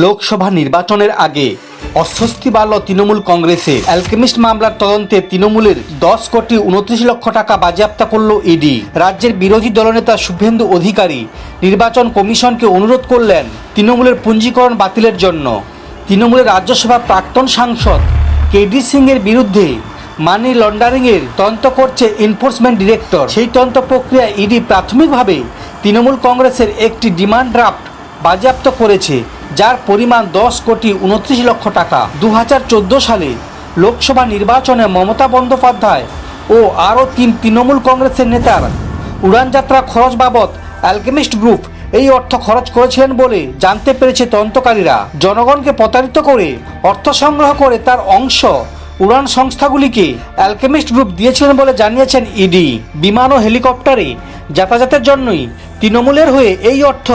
লোকসভা নির্বাচনের আগে অস্বস্তি বাড়ল তৃণমূল কংগ্রেসে। অ্যালকেমিস্ট মামলার তদন্তে তৃণমূলের 10 কোটি 29 লক্ষ টাকা বাজেয়াপ্ত করল ইডি। রাজ্যের বিরোধী দলনেতা শুভেন্দু অধিকারী নির্বাচন কমিশনকে অনুরোধ করলেন তৃণমূলের পুঞ্জীকরণ বাতিলের জন্য। তৃণমূলের রাজ্যসভার প্রাক্তন সাংসদ কেডি সিং এর বিরুদ্ধে মানি লন্ডারিংয়ের তদন্ত করছে এনফোর্সমেন্ট ডিরেক্টর। সেই তদন্ত প্রক্রিয়া ইডি প্রাথমিকভাবে তৃণমূল কংগ্রেসের একটি ডিমান্ড ড্রাফট বাজেয়াপ্ত করেছে, যার পরিমাণ 10 কোটি 29 লক্ষ টাকা। 2014 সালে লোকসভা নির্বাচনে মমতা বন্দ্যোপাধ্যায় ও আরও 3 তৃণমূল কংগ্রেসের নেতার উড়ানযাত্রা খরচ বাবদ অ্যালকেমিস্ট গ্রুপ এই অর্থ খরচ করেছিলেন বলে জানতে পেরেছে তদন্তকারীরা। জনগণকে প্রতারিত করে অর্থ সংগ্রহ করে তার অংশ উড়ান সংস্থাগুলিকে অ্যালকেমিস্ট গ্রুপ দিয়েছিলেন বলে জানিয়েছেন ইডি। বিমান ও হেলিকপ্টারে যাতায়াতের জন্যই তৃণমূলের হয়ে এই অর্থ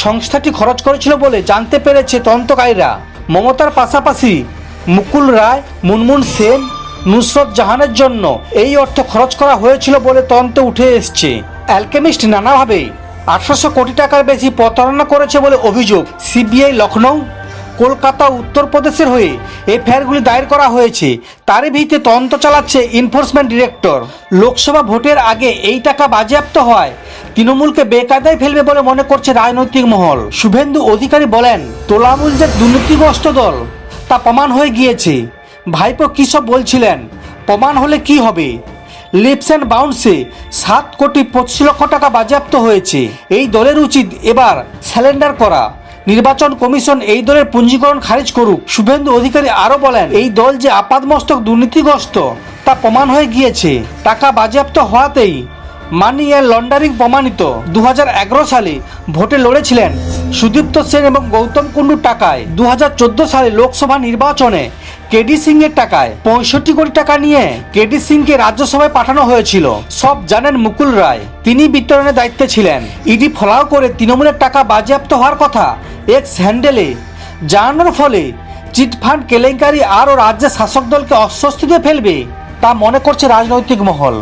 সংস্থাটি খরচ করেছিল বলে জানতে পেরেছে তদন্তকারীরা। মমতার পাশাপাশি মুকুল রায়, মুনমুন সেন, নুসরত জাহানের জন্য এই অর্থ খরচ করা হয়েছিল বলে তদন্তে উঠে এসছে। অ্যালকেমিস্ট নানাভাবে 800 কোটি টাকার বেশি প্রতারণা করেছে বলে অভিযোগ। সিবিআই লখনৌ, কলকাতা, উত্তরপ্রদেশের হয়ে এফআইআরগুলি দায়ের করা হয়েছে। তারই ভিত্তিতে তদন্ত চালাচ্ছে এনফোর্সমেন্ট ডিরেক্টর। লোকসভা ভোটের আগে এই টাকা বাজেয়াপ্ত হয় তৃণমূলকে বেকায়দায় ফেলবে বলে মনে করছে রাজনৈতিক মহল। শুভেন্দু অধিকারী বলেন, তৃণমূল যে দুর্নীতিগ্রস্ত দল তা প্রমাণ হয়ে গিয়েছে। ভাইপো কী সব বলছিলেন, প্রমাণ হলে কি হবে? লিপস অ্যান্ড বাউন্সে 7 কোটি 25 লক্ষ টাকা বাজেয়াপ্ত হয়েছে। এই দলের উচিত এবার স্যালেন্ডার করা। নির্বাচন কমিশন এই দলের পুঞ্জীকরণ খারিজ করুক। শুভেন্দু অধিকারী আরও বলেন, এই দল যে আপাতমস্তক দুর্নীতিগ্রস্ত তা প্রমাণ হয়ে গিয়েছে। টাকা বাজেয়াপ্ত হওয়াতেই মানি লন্ডারিং প্রমাণিত। 2011 সালে ভোটে লড়েছিলেন সুদীপ্ত সেন এবং গৌতম কুণ্ডুর টাকায়। 2014 সালে লোকসভা নির্বাচনে কেডি সিং এর টাকায় 65 কোটি টাকা নিয়ে কেডি সিংকে রাজ্যসভায় পাঠানো হয়েছিল। সব জানেন মুকুল রায়, তিনি বিতরণের দায়িত্বে ছিলেন। ইডি ফলাও করে তৃণমূলের টাকা বাজেয়াপ্ত হওয়ার কথা এক্স হ্যান্ডেলে জানানোর ফলে চিটফান্ড কেলেঙ্কারি আরও রাজ্যের শাসক দলকে অস্বস্তিতে ফেলবে তা মনে করছে রাজনৈতিক মহল।